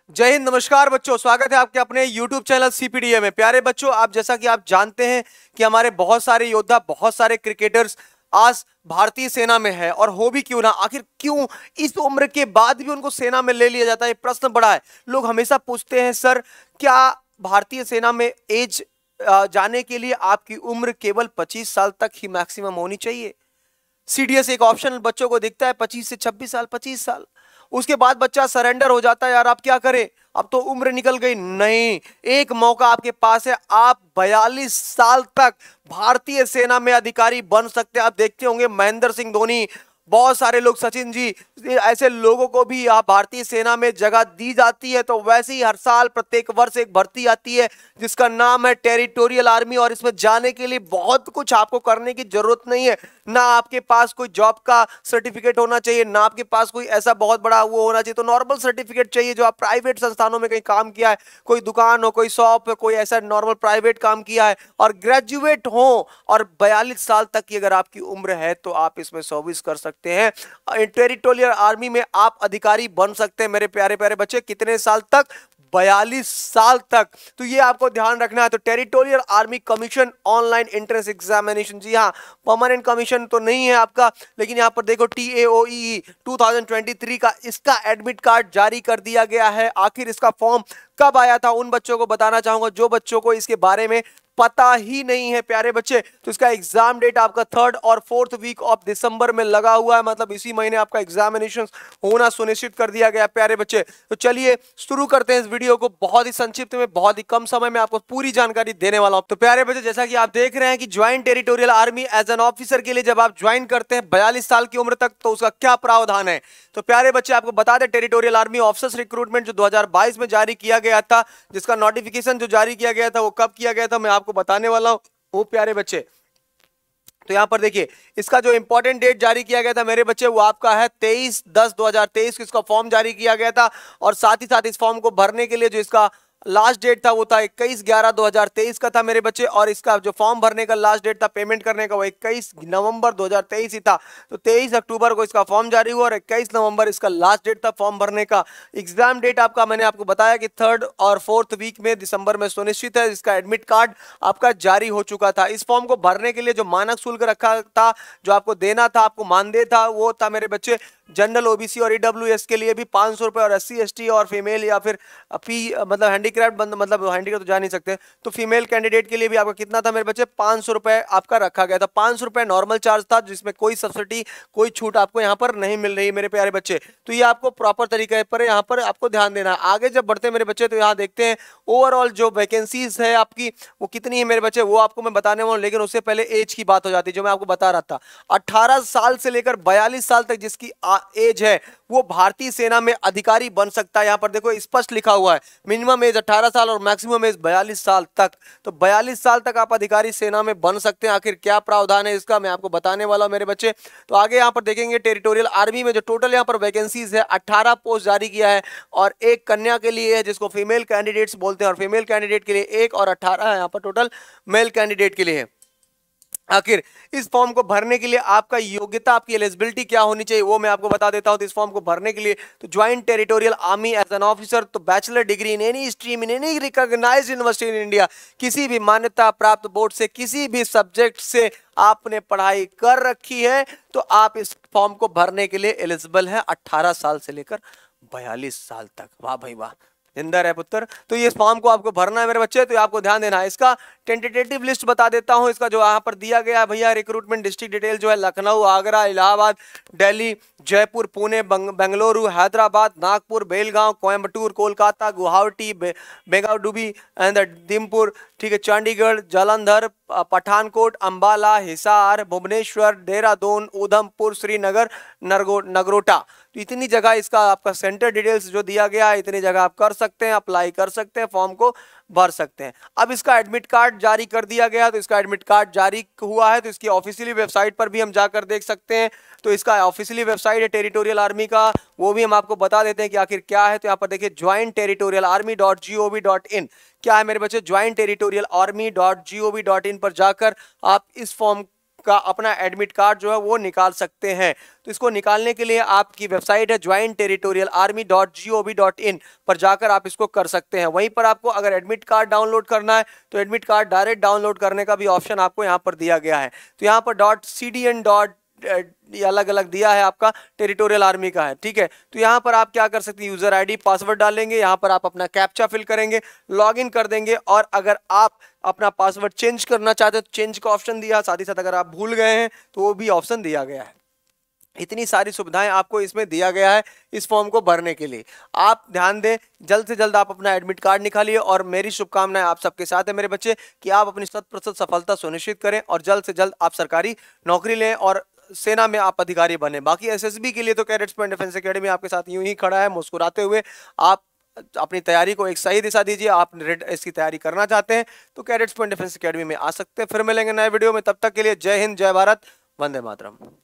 जय हिंद। नमस्कार बच्चों, स्वागत है आपके अपने YouTube चैनल CPDA में। प्यारे बच्चों, आप जैसा कि आप जानते हैं कि हमारे बहुत सारे योद्धा, बहुत सारे क्रिकेटर्स आज भारतीय सेना में है। और हो भी क्यों ना, आखिर क्यों इस उम्र के बाद भी उनको सेना में ले लिया जाता है, ये प्रश्न बड़ा है। लोग हमेशा पूछते हैं, सर क्या भारतीय सेना में एज जाने के लिए आपकी उम्र केवल 25 साल तक ही मैक्सिमम होनी चाहिए? CDS एक ऑप्शन बच्चों को दिखता है 25 से 26 साल, 25 साल। उसके बाद बच्चा सरेंडर हो जाता है, यार आप क्या करें, अब तो उम्र निकल गई। नहीं, एक मौका आपके पास है, आप 42 साल तक भारतीय सेना में अधिकारी बन सकते हैं। आप देखते होंगे महेंद्र सिंह धोनी, बहुत सारे लोग, सचिन जी, ऐसे लोगों को भी यहाँ भारतीय सेना में जगह दी जाती है। तो वैसे ही हर साल प्रत्येक वर्ष एक भर्ती आती है जिसका नाम है टेरिटोरियल आर्मी। और इसमें जाने के लिए बहुत कुछ आपको करने की जरूरत नहीं है। ना आपके पास कोई जॉब का सर्टिफिकेट होना चाहिए, ना आपके पास कोई ऐसा बहुत बड़ा वो होना चाहिए। तो नॉर्मल सर्टिफिकेट चाहिए जो आप प्राइवेट संस्थानों में कहीं काम किया है, कोई दुकान हो, कोई शॉप है, कोई ऐसा नॉर्मल प्राइवेट काम किया है और ग्रेजुएट हो। और 42 साल तक की अगर आपकी उम्र है तो आप इसमें सर्विस कर सकते हैं। टेरिटोरियल आर्मी में आप अधिकारी बन सकते हैं मेरे प्यारे प्यारे बच्चे। कितने साल तक? 42 साल तक। तो ये आपको ध्यान रखना है। तो territorial army commission online entrance examination, जी हाँ, परमानेंट कमीशन तो नहीं है आपका, लेकिन यहां पर देखो TAOE 2023 का इसका एडमिट कार्ड जारी कर दिया गया है। आखिर इसका फॉर्म कब आया था उन बच्चों को बताना चाहूंगा जो बच्चों को इसके बारे में पता ही नहीं है प्यारे बच्चे। तो इसका एग्जाम डेट आपका 3rd और 4th वीक ऑफ दिसंबर में लगा हुआ है, मतलब इसी महीने आपका एग्जामिनेशन होना सुनिश्चित कर दिया गया प्यारे बच्चे। तो चलिए शुरू करते हैं इस वीडियो को। बहुत ही संक्षिप्त में, बहुत ही कम समय में आपको पूरी जानकारी देने वाला हूं। तो प्यारे बच्चे, जैसा कि आप देख रहे हैं कि joint territorial army as an officer के लिए जब आप ज्वाइन करते हैं 42 साल की उम्र तक, तो उसका क्या प्रावधान है। तो प्यारे बच्चे, आपको बता दें, टेरिटोरियल आर्मी ऑफिसर्स रिक्रूटमेंट जो 2022 में जारी किया गया था, जिसका नोटिफिकेशन जो जारी किया गया था वो कब किया गया था मैं आपको बताने वाला हूं। वो प्यारे बच्चे, तो यहां पर देखिए, इसका जो इंपॉर्टेंट डेट जारी किया गया था मेरे बच्चे, वो आपका है 23/10/2023 को इसका फॉर्म जारी किया गया था। और साथ ही साथ इस फॉर्म को भरने के लिए जो इसका लास्ट डेट था वो था 21/11/2023 का था मेरे बच्चे। और इसका जो फॉर्म भरने का लास्ट डेट था पेमेंट करने का, वो 21 नवंबर 2023 ही था। तो 23 अक्टूबर को इसका फॉर्म जारी हुआ और 21 नवंबर इसका लास्ट डेट था फॉर्म भरने का। एग्जाम डेट आपका मैंने आपको बताया कि 3rd और 4th वीक में दिसंबर में सुनिश्चित है। इसका एडमिट कार्ड आपका जारी हो चुका था। इस फॉर्म को भरने के लिए जो मानक शुल्क रखा था, जो आपको देना था, आपको मानदेय था, वो था मेरे बच्चे जनरल, OBC और EWS के लिए भी 500 रुपए, और SC ST और फीमेल या फिर मतलब हैंडीक्राफ्ट बंद, मतलब हैंडीक्राफ्ट तो जा नहीं सकते, तो फीमेल कैंडिडेट के लिए भी आपका कितना था मेरे बच्चे? 500 रुपए आपका रखा गया था। 500 रुपए नॉर्मल चार्ज था, जिसमें कोई सब्सिडी, कोई छूट आपको यहाँ पर नहीं मिल रही मेरे प्यारे बच्चे। तो ये आपको प्रॉपर तरीके पर यहाँ पर आपको ध्यान देना है। आगे जब बढ़ते हैं मेरे बच्चे, तो यहाँ देखते हैं ओवरऑल जो वैकेंसीज है आपकी वो कितनी है मेरे बच्चे, वो आपको मैं बताने वाला हूँ। लेकिन उससे पहले एज की बात हो जाती है, जो मैं आपको बता रहा था। 18 साल से लेकर 42 साल तक जिसकी एज है, वो भारतीय सेना में अधिकारी बन सकता है। यहां पर देखो स्पष्ट लिखा हुआ है, मिनिमम एज 18 साल और मैक्सिमम एज 42 साल तक। तो 42 साल तक आप अधिकारी सेना में बन सकते हैं। आखिर क्या प्रावधान है इसका, मैं आपको बताने वाला हूं मेरे बच्चे। तो आगे यहां पर देखेंगे टेरिटोरियल आर्मी में जो टोटल यहां पर वैकेंसीज है, 18 पोस्ट जारी किया है। और एक कन्या के लिए है जिसको फीमेल कैंडिडेट्स बोलते हैं, और फीमेल कैंडिडेट के लिए एक, और 18 यहां पर टोटल मेल कैंडिडेट के लिए है। आखिर इस फॉर्म को भरने के लिए आपका योग्यता, आपकी एलिजिबिलिटी क्या होनी चाहिए, वो मैं आपको बता देता हूं। तो इस फॉर्म को भरने के लिए तो joint territorial army as an officer, तो bachelor degree in any stream in any recognised university in India, किसी भी मान्यता प्राप्त बोर्ड से किसी भी सब्जेक्ट से आपने पढ़ाई कर रखी है, तो आप इस फॉर्म को भरने के लिए एलिजिबल है 18 साल से लेकर 42 साल तक। वाह भाई वाह, जिंदर है पुत्र। तो ये फॉर्म को आपको भरना है मेरे बच्चे, तो आपको ध्यान देना है। इसका टेंटेटिव लिस्ट बता देता हूं, इसका जो यहाँ पर दिया गया है भैया, रिक्रूटमेंट डिस्ट्रिक्ट डिटेल जो है लखनऊ, आगरा, इलाहाबाद, दिल्ली, जयपुर, पुणे, बेंगलुरु, हैदराबाद, नागपुर, बेलगांव, कोयम्बटूर, कोलकाता, गुवाहाटी, बेंगालुरु एंड दिमपुर, ठीक है, चंडीगढ़, जालंधर, पठानकोट, अंबाला, हिसार, भुवनेश्वर, देहरादून, उधमपुर, श्रीनगर, नगरोटा। तो इतनी जगह इसका आपका सेंटर डिटेल्स जो दिया गया है, इतनी जगह आप कर सकते हैं, अप्लाई कर सकते हैं, फॉर्म को भर सकते हैं। अब इसका एडमिट कार्ड जारी कर दिया गया, तो इसका एडमिट कार्ड जारी हुआ है, तो इसकी ऑफिशियली वेबसाइट पर भी हम जाकर देख सकते हैं। तो इसका ऑफिशियली वेबसाइट है टेरिटोरियल आर्मी का, वो भी हम आपको बता देते हैं कि आखिर क्या है। तो यहाँ पर देखिए jointeritorialarmy.gov.in, क्या है मेरे बच्चे, jointeritorialarmy.gov.in पर जाकर आप इस फॉर्म का अपना एडमिट कार्ड जो है वो निकाल सकते हैं। तो इसको निकालने के लिए आपकी वेबसाइट है jointerritorialarmy.gov.in पर जाकर आप इसको कर सकते हैं। वहीं पर आपको अगर एडमिट कार्ड डाउनलोड करना है तो एडमिट कार्ड डायरेक्ट डाउनलोड करने का भी ऑप्शन आपको यहाँ पर दिया गया है। तो यहाँ पर .cdn ये अलग अलग दिया है, आपका टेरिटोरियल आर्मी का है, ठीक है। तो यहाँ पर आप क्या कर सकते हैं, यूजर आईडी पासवर्ड डालेंगे, यहाँ पर आप अपना कैप्चा फिल करेंगे, लॉगिन कर देंगे, और अगर आप अपना पासवर्ड चेंज करना चाहते हैं तो चेंज का ऑप्शन दिया, साथ ही साथ अगर आप भूल गए हैं तो वो भी ऑप्शन दिया गया है। इतनी सारी सुविधाएं आपको इसमें दिया गया है इस फॉर्म को भरने के लिए। आप ध्यान दें, जल्द से जल्द आप अपना एडमिट कार्ड निकालिए, और मेरी शुभकामनाएं आप सबके साथ है मेरे बच्चे कि आप अपनी 100% सफलता सुनिश्चित करें और जल्द से जल्द आप सरकारी नौकरी लें और सेना में आप अधिकारी बने। बाकी एसएसबी के लिए तो कैडेट्स पॉइंट डिफेंस एकेडमी आपके साथ यूं ही खड़ा है मुस्कुराते हुए। आप अपनी तैयारी को एक सही दिशा दीजिए। आप इसकी तैयारी करना चाहते हैं तो कैडेट्स पॉइंट डिफेंस एकेडमी में आ सकते हैं। फिर मिलेंगे नए वीडियो में, तब तक के लिए जय हिंद, जय भारत, वंदे मातरम।